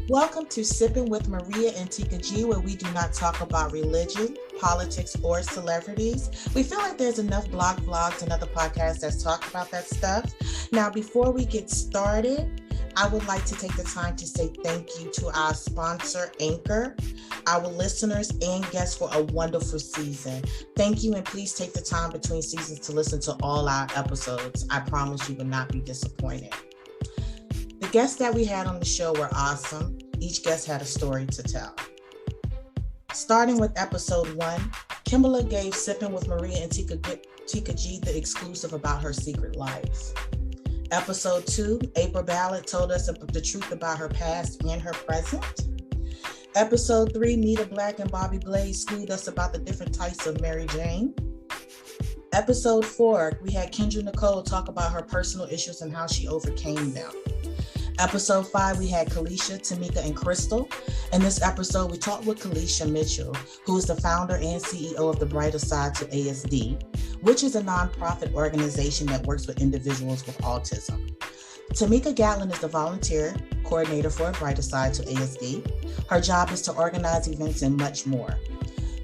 Welcome to Sipping with Maria and Tika G, where we do not talk about religion, politics, or celebrities. We feel like there's enough blog vlogs and other podcasts that's talk about that stuff. Now, before we get started, I would like to take the time to say thank you to our sponsor, Anchor, our listeners and guests for a wonderful season. Thank you, and please take the time between seasons to listen to all our episodes. I promise you will not be disappointed. The guests that we had on the show were awesome. Each guest had a story to tell. Starting with episode 1, Kimberly gave Sipping with Maria and Tika G the exclusive about her secret life. Episode 2, April Ballard told us the truth about her past and her present. Episode 3, Nita Black and Bobby Blaze schooled us about the different types of Mary Jane. Episode 4, we had Kendra Nicole talk about her personal issues and how she overcame them. Episode 5, we had Kalisha, Tomeka, and Crystal. In this episode, we talked with Kalisha Mitchell, who is the founder and CEO of the Brighter Side to ASD, which is a nonprofit organization that works with individuals with autism. Tomeka Gatlin is the volunteer coordinator for Brighter Side to ASD. Her job is to organize events and much more.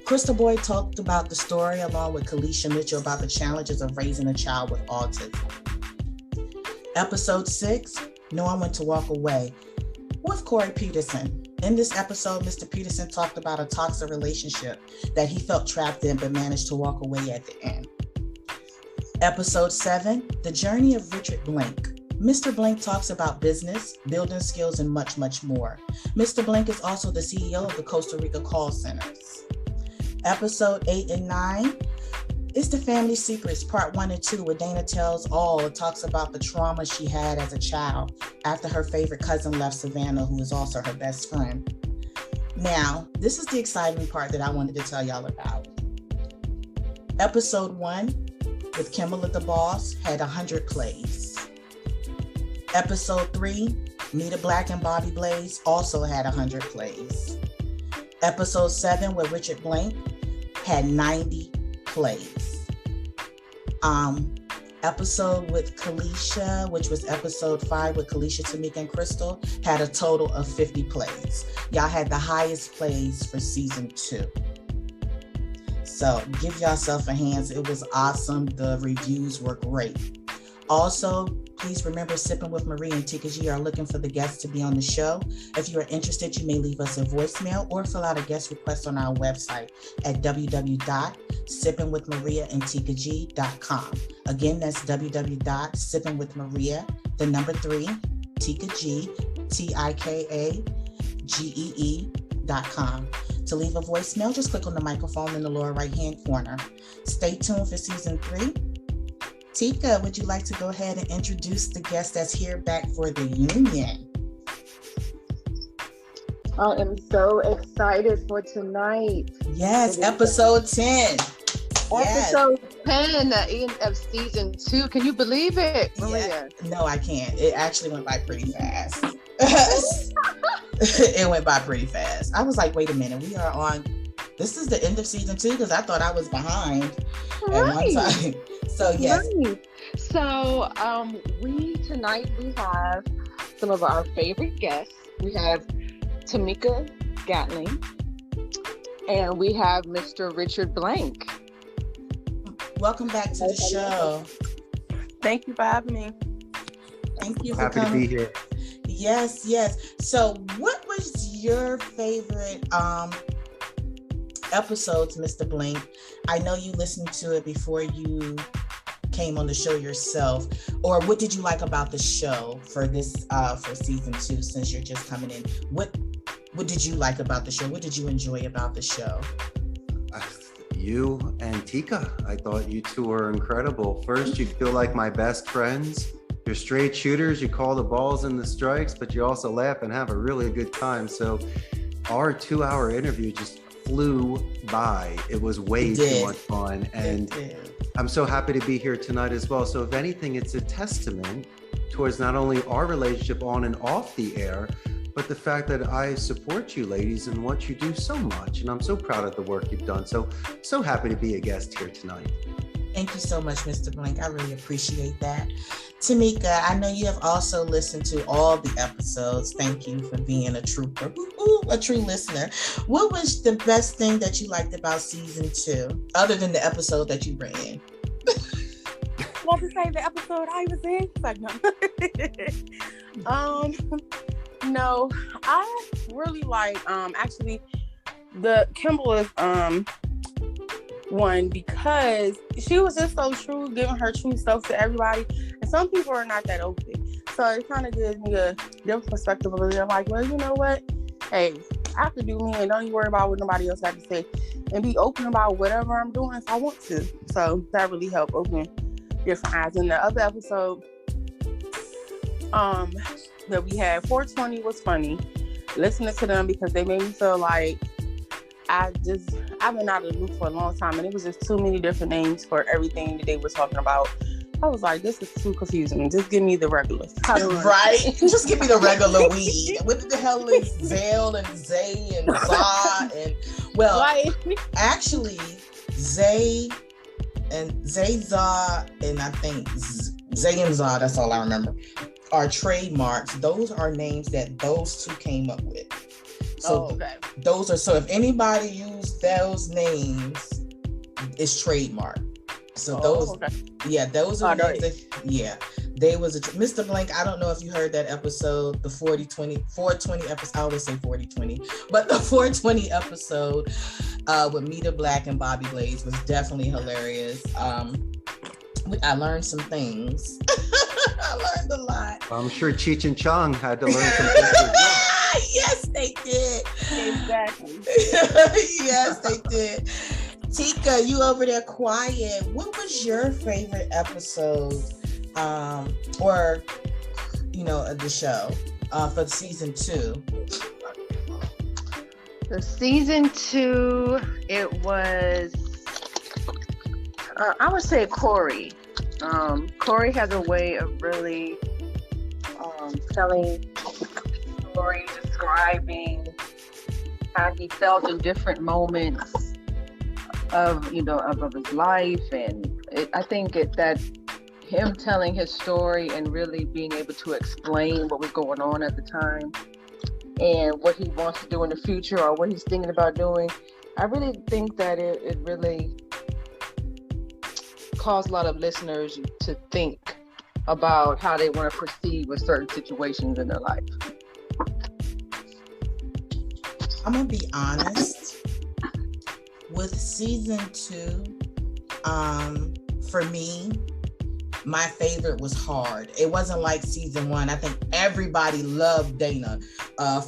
Crystal Boyd talked about the story along with Kalisha Mitchell about the challenges of raising a child with autism. Episode 6, Knowing When to Walk Away, with Corey Peterson. In this episode, Mr. Peterson talked about a toxic relationship that he felt trapped in but managed to walk away at the end. Episode 7, The Journey of Richard Blank. Mr. Blank talks about business, building skills, and much, much more. Mr. Blank is also the CEO of the Costa Rica Call Centers. Episode 8 and 9, it's the Family Secrets, part 1 and 2, where Dana tells all. It talks about the trauma she had as a child after her favorite cousin left Savannah, who is also her best friend. Now, this is the exciting part that I wanted to tell y'all about. Episode 1, with Kimberly the Boss, had 100 plays. Episode 3, Nita Black and Bobby Blaze, also had 100 plays. Episode 7, with Richard Blank, had 90 plays. Episode with Kalisha, which was episode 5 with Kalisha, Tomeka, and Crystal, had a total of 50 plays. Y'all had the highest plays for season 2. So give yourself a hand. It was awesome. The reviews were great. Also, please remember Sipping with Maria and Tika G are looking for the guests to be on the show. If you are interested, you may leave us a voicemail or fill out a guest request on our website at www.sippingwithmariaandtikag.com. Again, that's www.sippingwithmaria3, Tika G, TIKAGEE.com. To leave a voicemail, just click on the microphone in the lower right-hand corner. Stay tuned for season 3. Tika, would you like to go ahead and introduce the guest that's here back for the union? I am so excited for tonight. Yes, episode 10. Episode 10 of season 2. Can you believe it, Maria? Yeah. No, I can't. It actually went by pretty fast. It went by pretty fast. I was like, wait a minute, we are on, this is the end of season 2 because I thought I was behind at one time. So yes. Right. So tonight we have some of our favorite guests. We have Tomeka Gatlin and we have Mr. Richard Blank. Welcome back to the show. Thank you for having me. Thank you for Happy coming. to be here. Yes. So what was your favorite episodes, Mr. Blank? I know you listened to it before you came on the show yourself, or what did you like about the show for this for season 2, since you're just coming in? What did you like about the show? What did you enjoy about the show? You and Tika, I thought you two were incredible. First, you feel like my best friends. You're straight shooters. You call the balls and the strikes, but you also laugh and have a really good time. So our 2-hour interview just flew by. It was way too much fun. And I'm so happy to be here tonight as well. So if anything, it's a testament towards not only our relationship on and off the air, but the fact that I support you ladies and what you do so much. And I'm so proud of the work you've done. So happy to be a guest here tonight. Thank you so much, Mr. Blank. I really appreciate that. Tameka, I know you have also listened to all the episodes. Thank you for being a trooper, a true listener. What was the best thing that you liked about season 2, other than the episode that you ran? Want to say the episode I was in? It's like, no. No, I really like actually the Kimberly's one, because she was just so true, giving her true self to everybody. And some people are not that open. So it kind of gives me a different perspective of it. They're like, well, you know what? Hey, I have to do me and don't even worry about what nobody else has to say. And be open about whatever I'm doing if I want to. So that really helped open different eyes. In the other episode that we had, 420 was funny. Listening to them, because they made me feel like I've been out of the loop for a long time, and it was just too many different names for everything that they were talking about. I was like, this is too confusing. Just give me the regulars. Right? Just give me the regular weed. What the hell is Zale and Zay and Za? And, well, actually, Zay, Za, and I think Zay and Za, that's all I remember, are trademarks. Those are names that those two came up with. So those are, so if anybody used those names, it's trademark. So those are the names that, they was Mr. Blank. I don't know if you heard that episode, the 420 episode. I always say 4020, but the 420 episode with Mita Black and Bobby Blaze was definitely hilarious. I learned some things. I learned a lot. I'm sure Cheech and Chong had to learn some things as well. Yes, they did. Exactly. Yes, they did. Tika, you over there quiet. What was your favorite episode, or of the show for season 2? For season 2, it was I would say Corey. Corey has a way of really telling story, describing how he felt in different moments of his life, and I think that him telling his story and really being able to explain what was going on at the time and what he wants to do in the future or what he's thinking about doing, I really think that it really caused a lot of listeners to think about how they want to proceed with certain situations in their life. I'm gonna be honest, with season 2, for me, my favorite was Hard. It wasn't like season 1. I think everybody loved Dana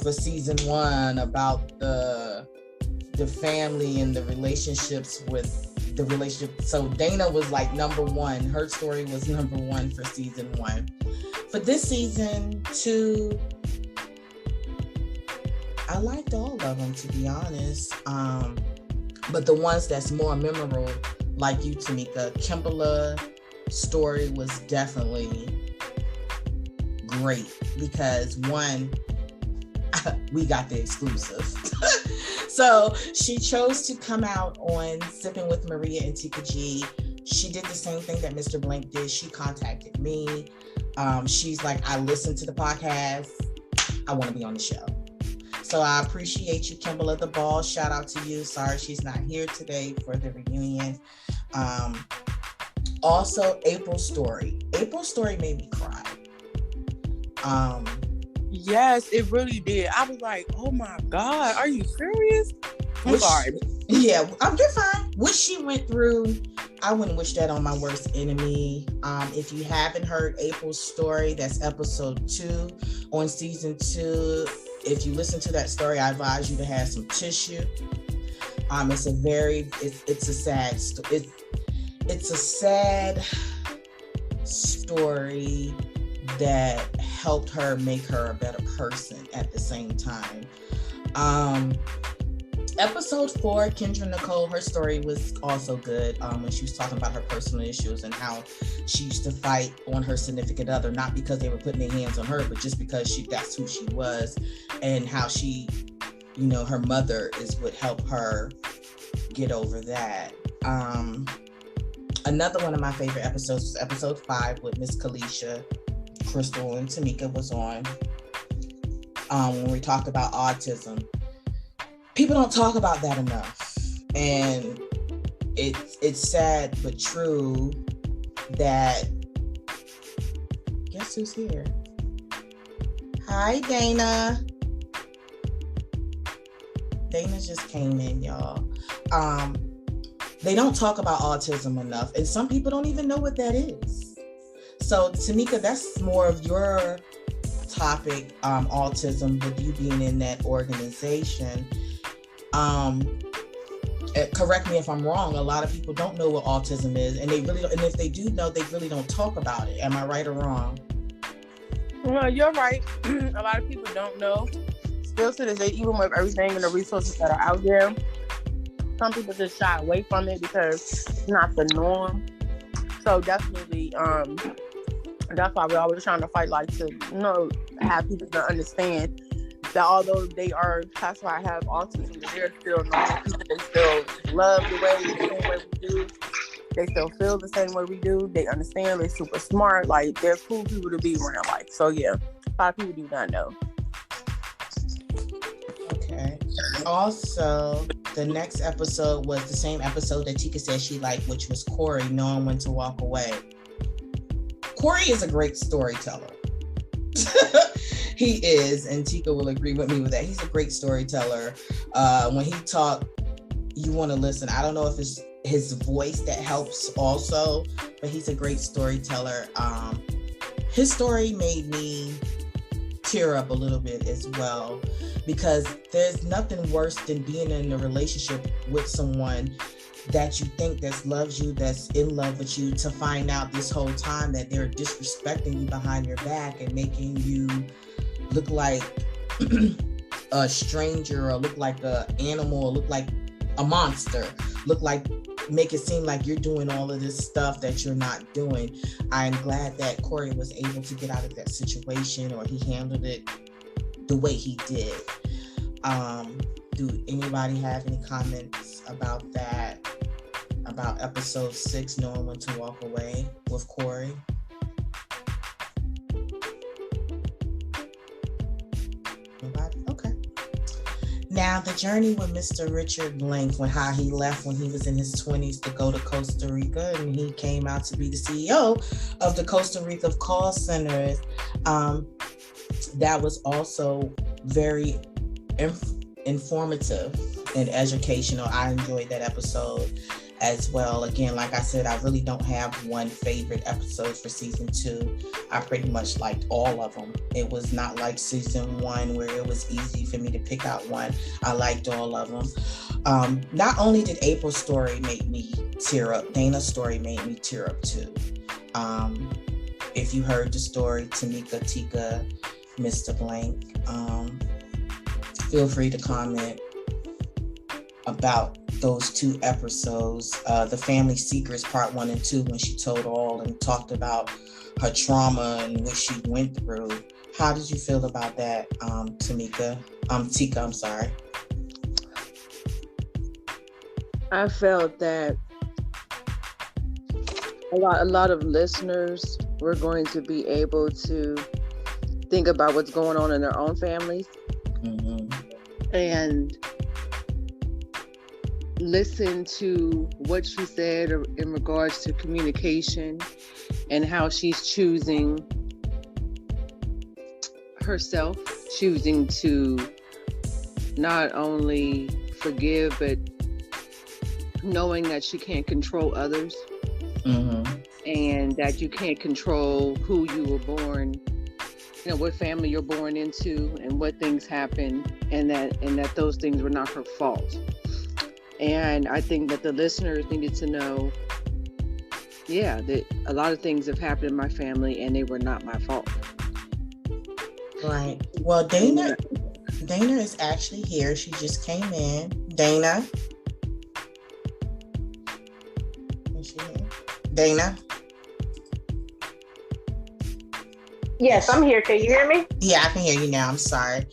for season 1, about the family and the relationships with the relationship. So Dana was like number 1. Her story was number 1 for season 1. For this season 2, I liked all of them, to be honest. But the ones that's more memorable, like you, Tomeka, Kimberly story was definitely great because, one, we got the exclusive. So she chose to come out on Sipping with Maria and Tika G. She did the same thing that Mr. Blank did. She contacted me. She's like, I listened to the podcast. I want to be on the show. So I appreciate you, Kimberly the Ball. Shout out to you. Sorry she's not here today for the reunion. Also, April's story. April's story made me cry. Yes, it really did. I was like, oh my God, are you serious? I'm sorry. Yeah, you're fine. What she went through, I wouldn't wish that on my worst enemy. If you haven't heard April's story, that's episode 2 on season 2. If you listen to that story, I advise you to have some tissue. It's a sad story. It's a sad story that helped her make her a better person at the same time. Episode 4, Kendra Nicole, her story was also good when she was talking about her personal issues and how she used to fight on her significant other, not because they were putting their hands on her, but just because that's who she was, and how she, her mother is what helped her get over that. Another one of my favorite episodes was episode 5 with Miss Kalisha, Crystal, and Tomeka was on. When we talked about autism, people don't talk about that enough, and it's sad but true that guess who's here? Hi, Dana. Dana just came in, y'all. They don't talk about autism enough, and some people don't even know what that is. So, Tomeka, that's more of your topic, autism, with you being in that organization. Correct me if I'm wrong. A lot of people don't know what autism is, and they really don't, and if they do know, they really don't talk about it. Am I right or wrong? Well, you're right. A lot of people don't know. Still to this day, even with everything and the resources that are out there, some people just shy away from it because it's not the norm. So definitely, that's why we're always trying to fight, like, to have people to understand that although they are classified have autism, they're still normal people. They still love the same way we do. They still feel the same way we do. They understand. They're super smart. Like, they're cool people to be around. Like, so yeah, a lot of people do not know. Okay. Also, the next episode was the same episode that Tika said she liked, which was Corey knowing when to walk away. Corey is a great storyteller. He is, and Tika will agree with me with that. He's a great storyteller. When he talks, you want to listen. I don't know if it's his voice that helps also, but he's a great storyteller. His story made me tear up a little bit as well, because there's nothing worse than being in a relationship with someone that you think that loves you, that's in love with you, to find out this whole time that they're disrespecting you behind your back and making you look like a stranger, or look like an animal, or look like a monster, make it seem like you're doing all of this stuff that you're not doing. I'm glad that Corey was able to get out of that situation, or he handled it the way he did. Do anybody have any comments about that? About episode 6, knowing when to walk away with Corey? Nobody? Okay. Now, the journey with Mr. Richard Blank, when how he left when he was in his 20s to go to Costa Rica, and he came out to be the CEO of the Costa Rica call centers. That was also very informative and educational. I enjoyed that episode as well. Again, like I said, I really don't have one favorite episode for season 2. I pretty much liked all of them. It was not like season 1 where it was easy for me to pick out one. I liked all of them. Not only did April's story make me tear up, Dana's story made me tear up too. If you heard the story, Tomeka, Tika, Mr. Blank, feel free to comment about those 2 episodes, the Family Secrets Part 1 and 2, when she told all and talked about her trauma and what she went through. How did you feel about that, Tomeka? Tika, I'm sorry. I felt that a lot of listeners were going to be able to think about what's going on in their own families, and listen to what she said in regards to communication and how she's choosing herself, choosing to not only forgive, but knowing that she can't control others, and that you can't control who you were born, what family you're born into, and what things happen, and that those things were not her fault. And I think that the listeners needed to know, that a lot of things have happened in my family and they were not my fault. Right. Well, Dana is actually here. She just came in. Dana. Is she here? Dana. Yes, I'm here. Can you hear me? Yeah, I can hear you now. I'm sorry.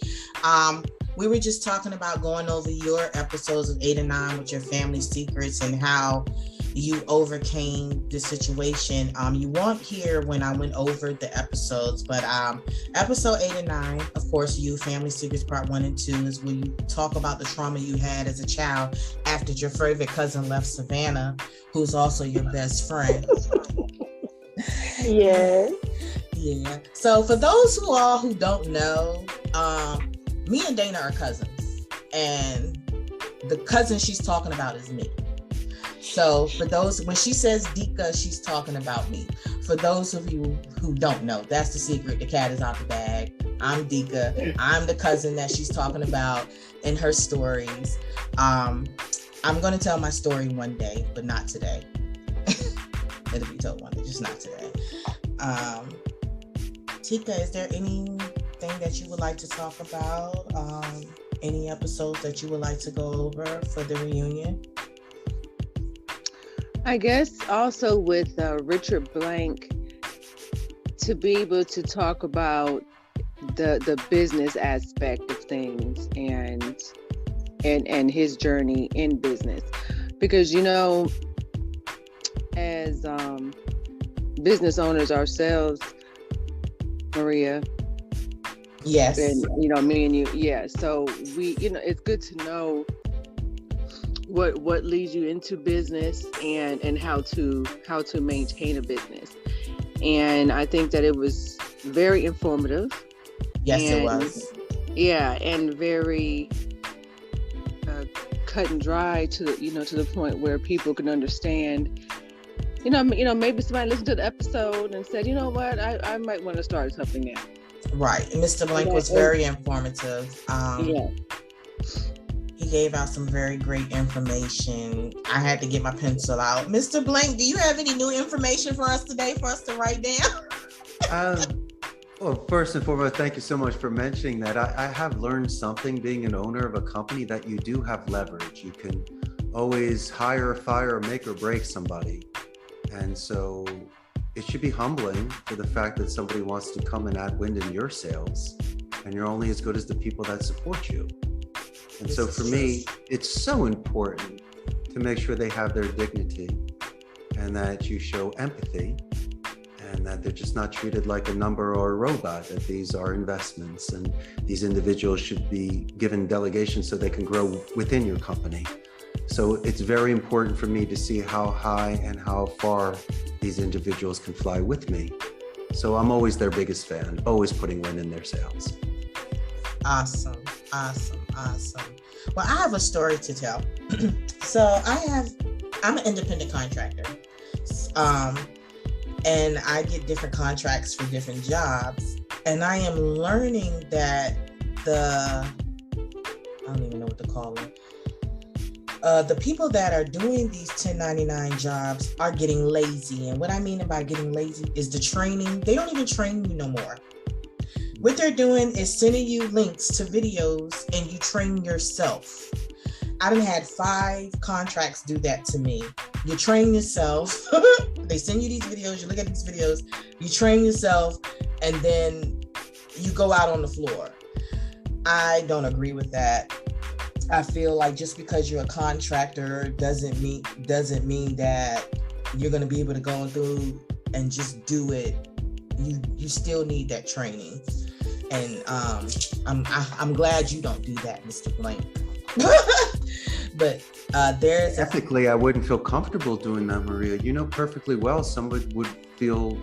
We were just talking about going over your episodes of 8 and 9 with your family secrets, and how you overcame the situation. You won't hear when I went over the episodes, but episode 8 and 9, of course, Family Secrets Part 1 and 2 is where you talk about the trauma you had as a child after your favorite cousin left Savannah, who's also your best friend. Yes. Yeah. So for those who don't know, me and Dana are cousins, and the cousin she's talking about is me. So for those, when she says Dika, she's talking about me. For those of you who don't know, that's the secret. The cat is out the bag. I'm Dika. I'm the cousin that she's talking about in her stories. I'm going to tell my story one day, but not today. It'll be told one day, just not today. Tika, is there anything that you would like to talk about? Any episodes that you would like to go over for the reunion? I guess also with Richard Blank, to be able to talk about the business aspect of things and his journey in business, because as business owners ourselves, Maria. Yes. And me and you, yeah. So we, it's good to know what leads you into business and how to maintain a business. And I think that it was very informative. Yes, it was. Yeah, and very cut and dry to the point where people can understand. Maybe somebody listened to the episode and said, you know what, I might want to start something now. Right. Mr. Blank was very informative. Yeah. He gave out some very great information. I had to get my pencil out. Mr. Blank, do you have any new information for us today for us to write down? Well, first and foremost, thank you so much for mentioning that. I have learned something being an owner of a company, that you do have leverage. You can always hire, fire, or make or break somebody. And so it should be humbling for the fact that somebody wants to come and add wind in your sails, and you're only as good as the people that support you. And so for me, it's so important to make sure they have their dignity and that you show empathy and that they're just not treated like a number or a robot, that these are investments and these individuals should be given delegation so they can grow within your company. So it's very important for me to see how high and how far these individuals can fly with me. So I'm always their biggest fan, always putting wind in their sails. Awesome. Well, I have a story to tell. So I'm an independent contractor. And I get different contracts for different jobs. And I am learning that I don't even know what to call them. The people that are doing these 1099 jobs are getting lazy. And what I mean by getting lazy is the training. They don't even train you no more. What they're doing is sending you links to videos and you train yourself. I done had 5 contracts do that to me. You train yourself. They send you these videos. You look at these videos. You train yourself, and then you go out on the floor. I don't agree with that. I feel like just because you're a contractor doesn't mean that you're going to be able to go through and just do it. You still need that training. And I'm glad you don't do that, Mr. Blank. But there's ethically, I wouldn't feel comfortable doing that, Maria. You know perfectly well somebody would feel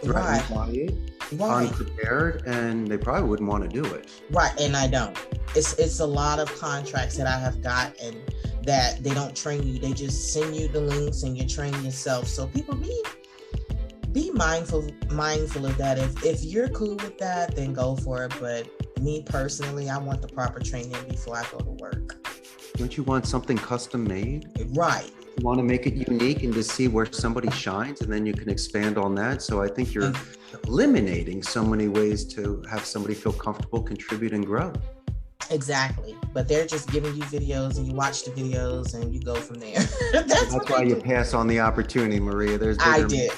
threatened by it, unprepared, and they probably wouldn't want to do it. Right, and I don't. It's a lot of contracts that I have gotten that they don't train you. They just send you the links and you train yourself. So people be mindful of that. If you're cool with that, then go for it. But me personally, I want the proper training before I go to work. Don't you want something custom made? Right. You want to make it unique and to see where somebody shines, and then you can expand on that. So I think you're eliminating so many ways to have somebody feel comfortable, contribute, and grow. Exactly. But they're just giving you videos and you watch the videos and you go from there. That's why you pass on the opportunity, Maria. I did.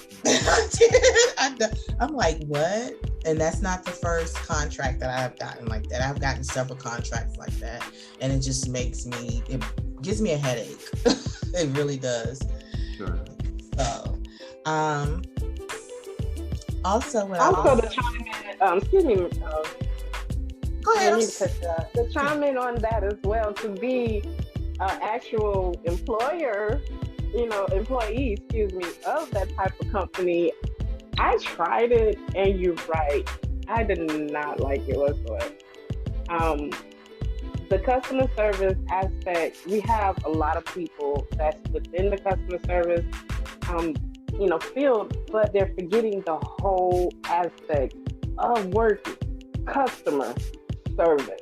I'm like, what? And that's not the first contract that I've gotten like that. I've gotten several contracts like that. And it just gives me a headache. It really does. Sure. So, also what Also, to chime in, excuse me, go ahead. to chime in on that as well, to be an actual employer, employee, excuse me, of that type of company. I tried it, and you're right. I did not like it whatsoever. The customer service aspect, we have a lot of people that's within the customer service, field, but they're forgetting the whole aspect of working customer service.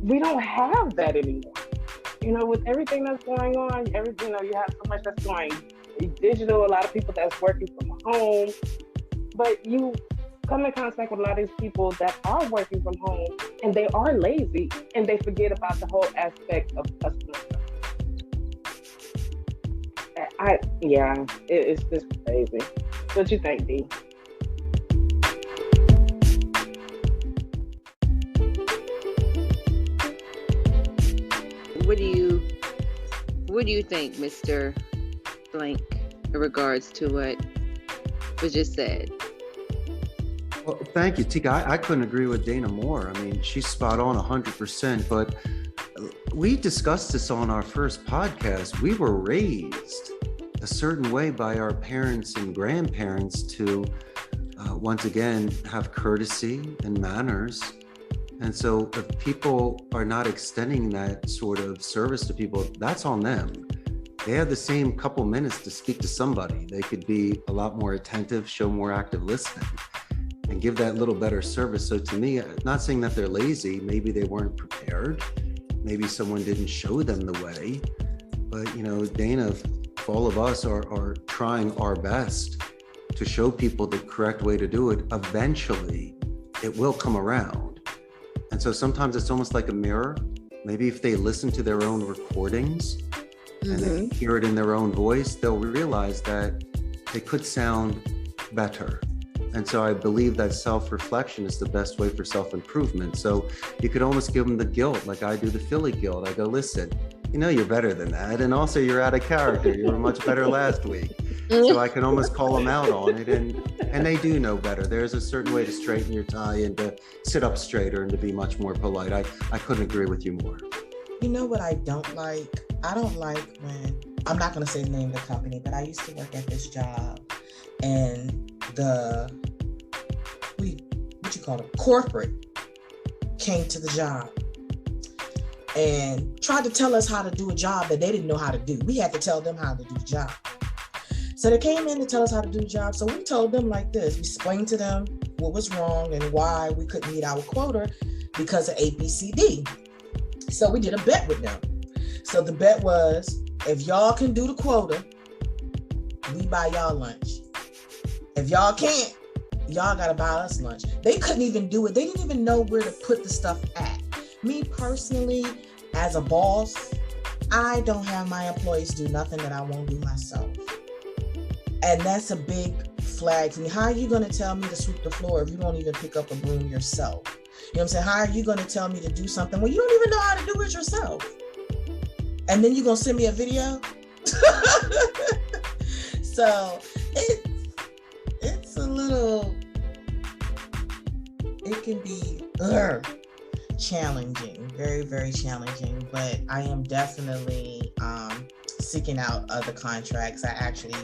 We don't have that anymore. With everything that's going on, you have so much that's going digital, a lot of people that's working from home, but you come in contact with a lot of these people that are working from home and they are lazy and they forget about the whole aspect of customer service. It's just crazy. What you think, Dee? What do you think, Mr. Blank, in regards to what was just said? Well, thank you, Tika. I couldn't agree with Dana more. I mean, she's spot on 100%, but we discussed this on our first podcast. We were raised a certain way by our parents and grandparents to, once again, have courtesy and manners. And so if people are not extending that sort of service to people, that's on them. They have the same couple minutes to speak to somebody. They could be a lot more attentive, show more active listening, and give that little better service. So to me, not saying that they're lazy, maybe they weren't prepared, maybe someone didn't show them the way, but Dana, all of us are trying our best to show people the correct way to do it. Eventually, it will come around. And so sometimes it's almost like a mirror. Maybe if they listen to their own recordings and they hear it in their own voice, they'll realize that they could sound better. And so I believe that self-reflection is the best way for self-improvement. So you could almost give them the guilt, like I do the Philly guilt. I go, listen, you're better than that. And also you're out of character. You were much better last week. So I can almost call them out on it. And they do know better. There's a certain way to straighten your tie and to sit up straighter and to be much more polite. I couldn't agree with you more. You know what I don't like? I don't like when, I'm not going to say the name of the company, but I used to work at this job and corporate came to the job and tried to tell us how to do a job that they didn't know how to do. We had to tell them how to do the job. So they came in to tell us how to do the job. So we told them like this. We explained to them what was wrong and why we couldn't meet our quota because of ABCD. So we did a bet with them. So the bet was, if y'all can do the quota, we buy y'all lunch. If y'all can't, y'all gotta buy us lunch. They couldn't even do it. They didn't even know where to put the stuff at. Me personally, as a boss, I don't have my employees do nothing that I won't do myself. And that's a big flag for me. How are you gonna tell me to sweep the floor if you don't even pick up a broom yourself? You know what I'm saying? How are you gonna tell me to do something when you don't even know how to do it yourself? And then you're gonna send me a video? So it's a little, it can be challenging, very, very challenging, but I am definitely seeking out other contracts. I actually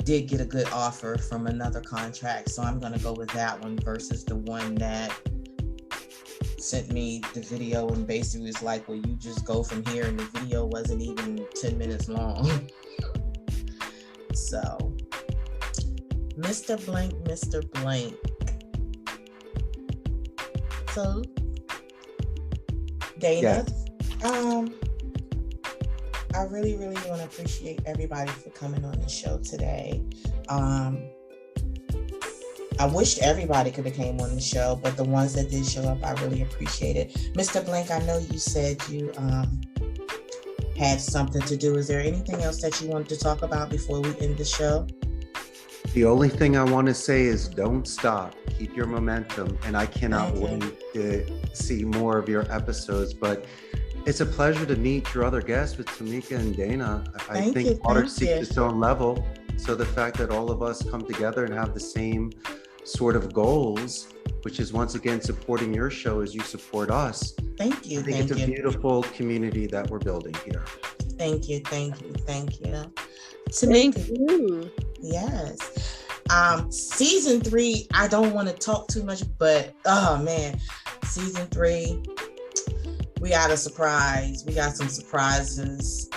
did get a good offer from another contract, so I'm going to go with that one versus the one that sent me the video and basically was like, well, you just go from here, and the video wasn't even 10 minutes long. So, Mr. Blank. So, Dana, Yes. I really, really want to appreciate everybody for coming on the show today. I wished everybody could have came on the show, but the ones that did show up, I really appreciate it. Mr. Blank, I know you said you had something to do. Is there anything else that you wanted to talk about before we end the show? The only thing I want to say is don't stop. Keep your momentum. And I cannot wait to see more of your episodes. But It's a pleasure to meet your other guests with Tomeka and Dana. I Thank you, think water thank seeks you. its own level. So the fact that all of us come together and have the same sort of goals, which is once again supporting your show as you support us. Thank you, I think thank it's a you. beautiful community that we're building here. Thank you, thank you, thank you. Thank Tamika, you. yes. Season 3, I don't want to talk too much, but oh man, season 3, we got a surprise. We got some surprises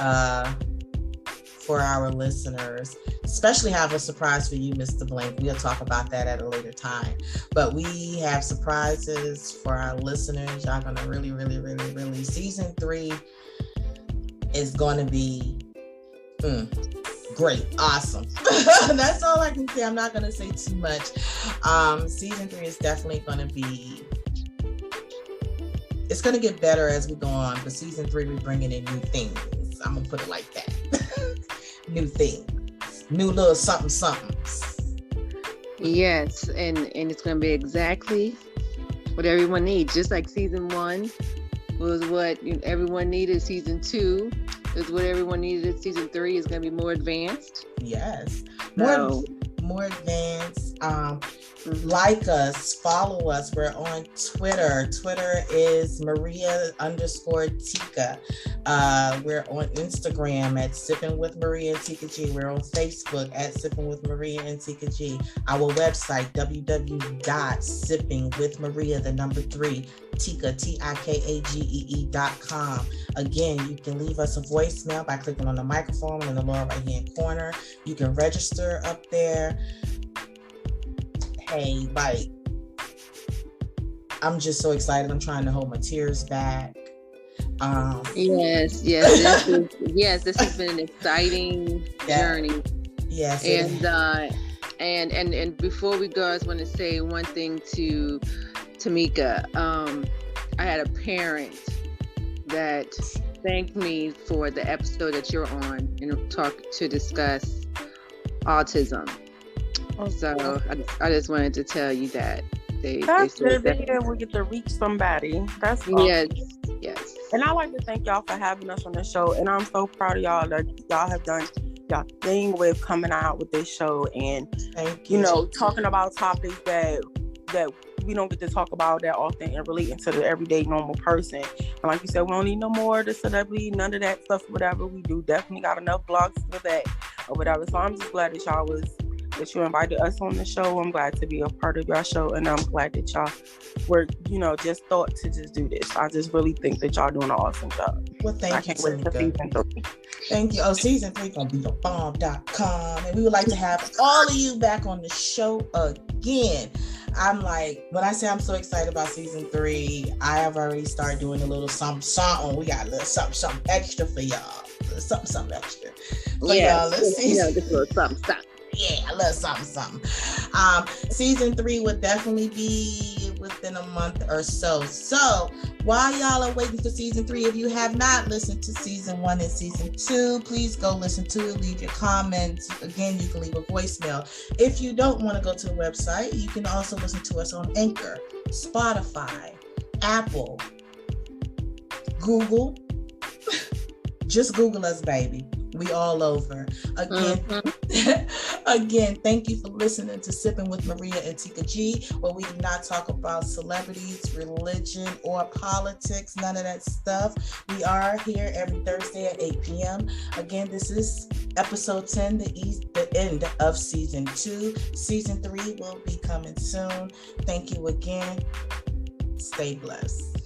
for our listeners. Especially have a surprise for you, Mr. Blank. We'll talk about that at a later time. But we have surprises for our listeners. Y'all gonna really. Season 3 is gonna be great, awesome. That's all I can say. I'm not gonna say too much. Season 3 is definitely gonna be. It's gonna get better as we go on. But season 3, we're bringing in new things. I'm gonna put it like that. New things. New little something. Yes, and it's going to be exactly what everyone needs. Just like season 1 was what everyone needed. Season 2 is what everyone needed. Season 3 is going to be more advanced. Yes, more advanced. Like us, follow us. We're on Twitter. Twitter is Maria_Tika. We're on Instagram at Sipping with Maria and Tika G. We're on Facebook at Sipping with Maria and Tika G. Our website, www.sippingwithmaria3 Tika, TIKAGEE.com. Again, you can leave us a voicemail by clicking on the microphone in the lower right hand corner. You can register up there. Hey, like, I'm just so excited. I'm trying to hold my tears back. Yes. This has been an exciting journey. Yes. And before we go, I just want to say one thing to Tomeka. I had a parent that thanked me for the episode that you're on and to discuss autism. So I just wanted to tell you that that's good. We get to reach somebody. That's awesome. Yes. And I like to thank y'all for having us on the show. And I'm so proud of y'all that y'all have done y'all thing with coming out with this show and talking about topics that we don't get to talk about that often and relating to the everyday normal person. And like you said, we don't need no more of the celebrity, none of that stuff, whatever. We do definitely got enough blogs for that or whatever. So I'm just glad that that you invited us on the show. I'm glad to be a part of your show, and I'm glad that y'all were, just thought to just do this. I just really think that y'all doing an awesome job. Well, thank you, Tameka. Thank you. Oh, season 3 gonna be thebomb.com, and we would like to have all of you back on the show again. I'm like, when I say I'm so excited about season 3, I have already started doing a little something. We got a little something extra for y'all. Something extra for y'all. Let's see. Just a little something. Yeah, a little something. Season 3 would definitely be within a month or so. So while y'all are waiting for season 3, if you have not listened to season 1 and season 2, please go listen to it. Leave your comments. Again, you can leave a voicemail. If you don't want to go to the website, you can also listen to us on Anchor, Spotify, Apple, Google. Just Google us, baby. We all over. Again, thank you for listening to Sipping with Maria and Tika G, where we do not talk about celebrities, religion, or politics, none of that stuff. We are here every Thursday at 8 p.m. Again, this is episode 10, the end of season 2. Season 3 will be coming soon. Thank you again. Stay blessed.